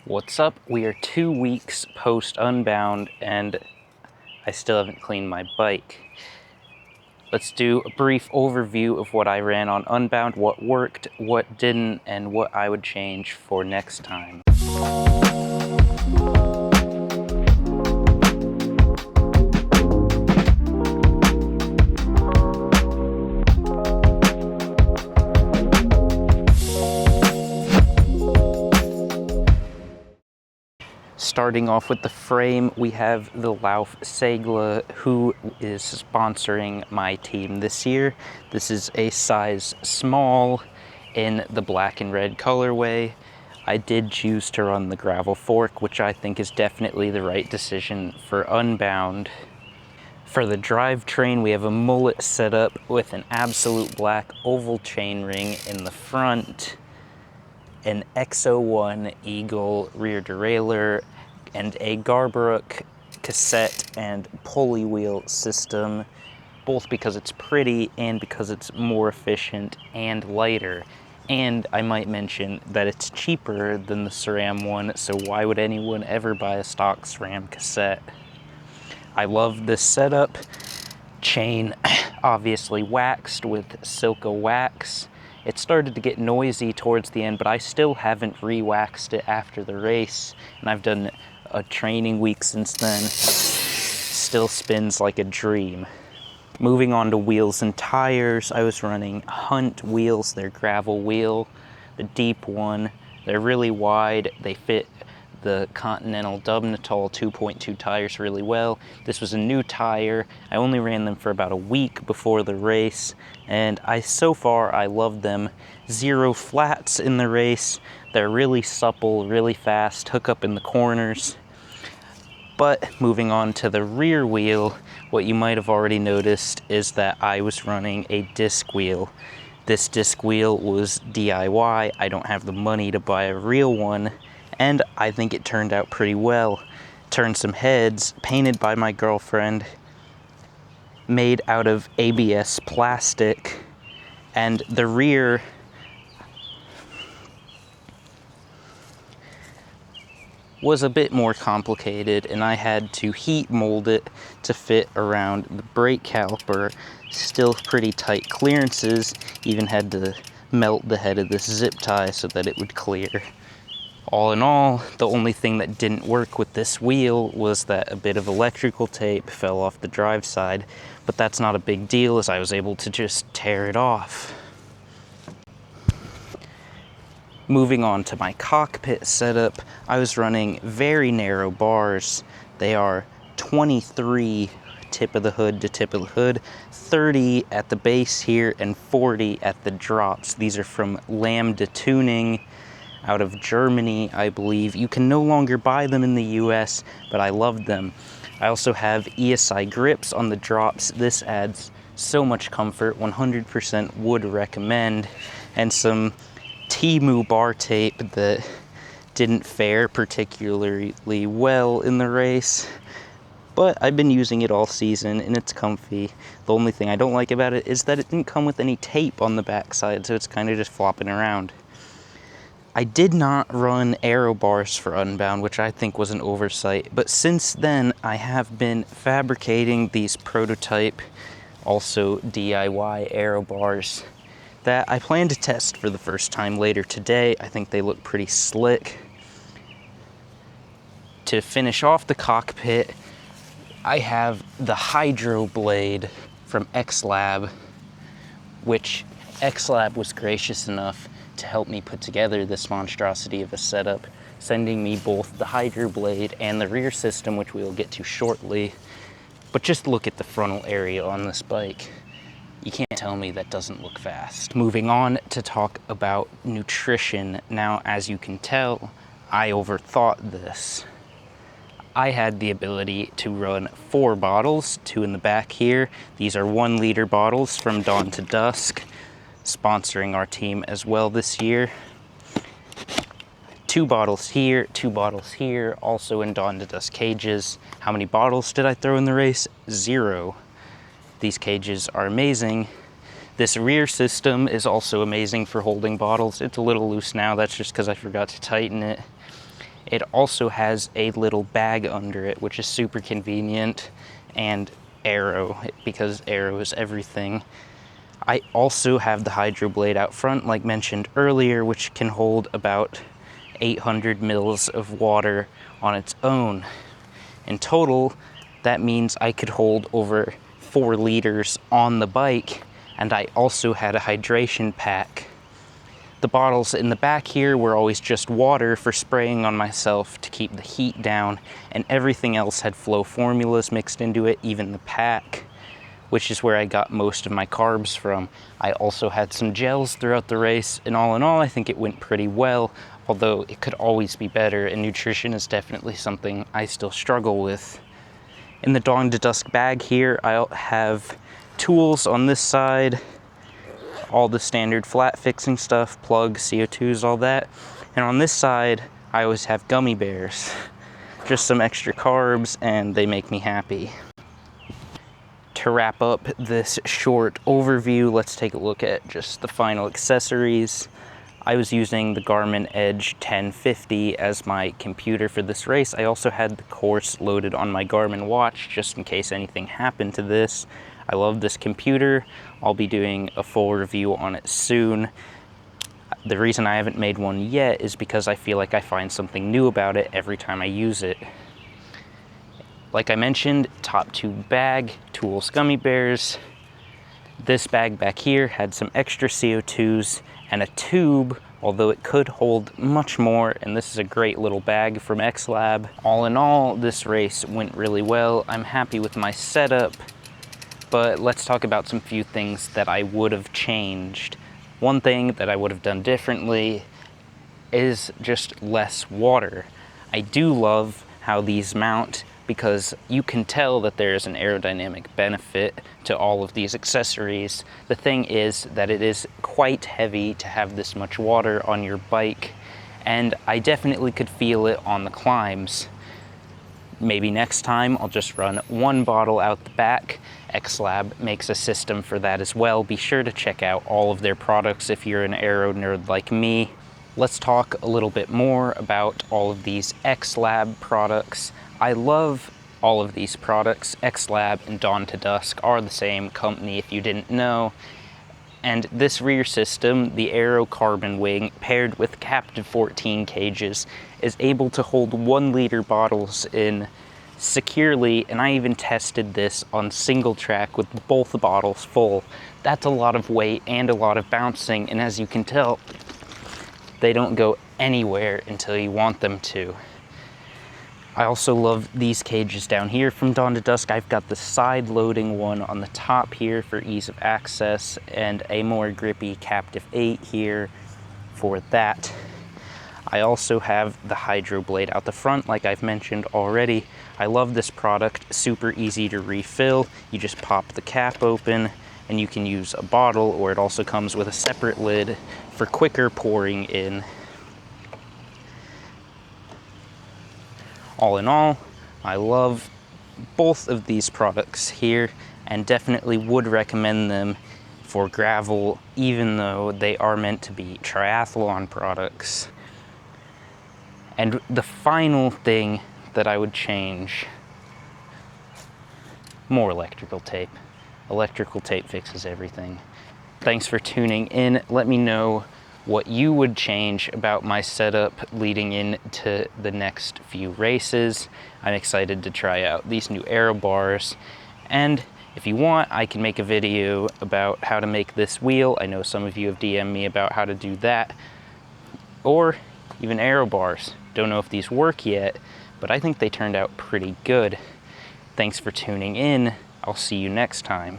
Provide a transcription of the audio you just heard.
What's up? We are 2 weeks post Unbound and I still haven't cleaned my bike. Let's do a brief overview of what I ran on Unbound, what worked, what didn't, and what I would change for next time. Starting off with the frame, we have the Lauf Segla, who is sponsoring my team this year. This is a size small in the black and red colorway. I did choose to run the gravel fork, which I think is definitely the right decision for Unbound. For the drivetrain, we have a mullet setup with an absolute black oval chainring in the front, an X01 Eagle rear derailleur, and a Garbrook cassette and pulley wheel system, both because it's pretty and because it's more efficient and lighter. And I might mention that it's cheaper than the SRAM one, so why would anyone ever buy a stock SRAM cassette? I love this setup. Chain obviously waxed with Silca wax. It started to get noisy towards the end, but I still haven't re-waxed it after the race, and I've done a training week since then. Still spins like a dream. Moving on to wheels and tires, I was running Hunt wheels. They're gravel wheel, the deep one. They're really wide. They fit the Continental Dubnatol 2.2 tires really well. This was a new tire. I only ran them for about a week before the race, and so far I love them. 0 flats in the race. They're really supple, really fast, hook up in the corners. But moving on to the rear wheel, what you might have already noticed is that I was running a disc wheel. This disc wheel was DIY. I don't have the money to buy a real one, and I think it turned out pretty well. Turned some heads, painted by my girlfriend, made out of ABS plastic, and the rear was a bit more complicated, and I had to heat mold it to fit around the brake caliper. Still pretty tight clearances, even had to melt the head of this zip tie so that it would clear. All in all, the only thing that didn't work with this wheel was that a bit of electrical tape fell off the drive side, but that's not a big deal as I was able to just tear it off. Moving on to my cockpit setup, I was running very narrow bars. They are 23 tip of the hood to tip of the hood, 30 at the base here, and 40 at the drops. These are from Lambda Tuning out of Germany, I believe. You can no longer buy them in the US, but I love them. I also have ESI grips on the drops. This adds so much comfort, 100% would recommend, and some Temu bar tape that didn't fare particularly well in the race, but I've been using it all season and it's comfy. The only thing I don't like about it is that it didn't come with any tape on the backside, so it's kind of just flopping around. I did not run Aero bars for Unbound, which I think was an oversight, but since then I have been fabricating these prototype, also DIY Aero bars that I plan to test for the first time later today. I think they look pretty slick. To finish off the cockpit, I have the Hydro Blade from XLab, which XLab was gracious enough to help me put together this monstrosity of a setup, sending me both the Hydro Blade and the rear system, which we will get to shortly. But just look at the frontal area on this bike. You can't tell me that doesn't look fast. Moving on to talk about nutrition. Now, as you can tell, I overthought this. I had the ability to run 4 bottles, 2 in the back here. These are 1 liter bottles from Dawn to Dusk, sponsoring our team as well this year. 2 bottles here, 2 bottles here, also in Dawn to Dusk cages. How many bottles did I throw in the race? 0. These cages are amazing. This rear system is also amazing for holding bottles. It's a little loose now, that's just because I forgot to tighten it. It also has a little bag under it, which is super convenient, and Aero, because Aero is everything. I also have the hydro blade out front, like mentioned earlier, which can hold about 800 mils of water on its own. In total, that means I could hold over 4 liters on the bike, and I also had a hydration pack. The bottles in the back here were always just water for spraying on myself to keep the heat down, and everything else had flow formulas mixed into it, even the pack, which is where I got most of my carbs from. I also had some gels throughout the race, and all in all, I think it went pretty well, although it could always be better, and nutrition is definitely something I still struggle with. In the dawn to dusk bag here, I'll have tools on this side, all the standard flat fixing stuff, plugs, CO2s, all that. And on this side, I always have gummy bears. Just some extra carbs, and they make me happy. To wrap up this short overview, let's take a look at just the final accessories. I was using the Garmin Edge 1050 as my computer for this race. I also had the course loaded on my Garmin watch just in case anything happened to this. I love this computer. I'll be doing a full review on it soon. The reason I haven't made one yet is because I feel like I find something new about it every time I use it. Like I mentioned, top tube bag, tools, gummy bears. This bag back here had some extra CO2s and a tube, although it could hold much more, and this is a great little bag from XLab. All in all, this race went really well. I'm happy with my setup, but let's talk about some few things that I would have changed. One thing that I would have done differently is just less water. I do love how these mount, because you can tell that there's an aerodynamic benefit to all of these accessories. The thing is that it is quite heavy to have this much water on your bike, and I definitely could feel it on the climbs. Maybe next time I'll just run 1 bottle out the back. XLab makes a system for that as well. Be sure to check out all of their products if you're an aero nerd like me. Let's talk a little bit more about all of these XLab products. I love all of these products. XLab and Dawn to Dusk are the same company if you didn't know. And this rear system, the Aero carbon wing, paired with captive 14 cages, is able to hold 1 liter bottles in securely, and I even tested this on single track with both bottles full. That's a lot of weight and a lot of bouncing, and as you can tell, they don't go anywhere until you want them to. I also love these cages down here from Dawn to Dusk. I've got the side loading one on the top here for ease of access, and a more grippy Captive 8 here for that. I also have the hydro blade out the front, like I've mentioned already. I love this product, super easy to refill. You just pop the cap open and you can use a bottle, or it also comes with a separate lid for quicker pouring in. All in all, I love both of these products here and definitely would recommend them for gravel, even though they are meant to be triathlon products. And the final thing that I would change, more electrical tape. Electrical tape fixes everything. Thanks for tuning in. Let me know what you would change about my setup leading into the next few races. I'm excited to try out these new Aero bars. And if you want, I can make a video about how to make this wheel. I know some of you have DM'd me about how to do that. Or even Aero bars. Don't know if these work yet, but I think they turned out pretty good. Thanks for tuning in. I'll see you next time.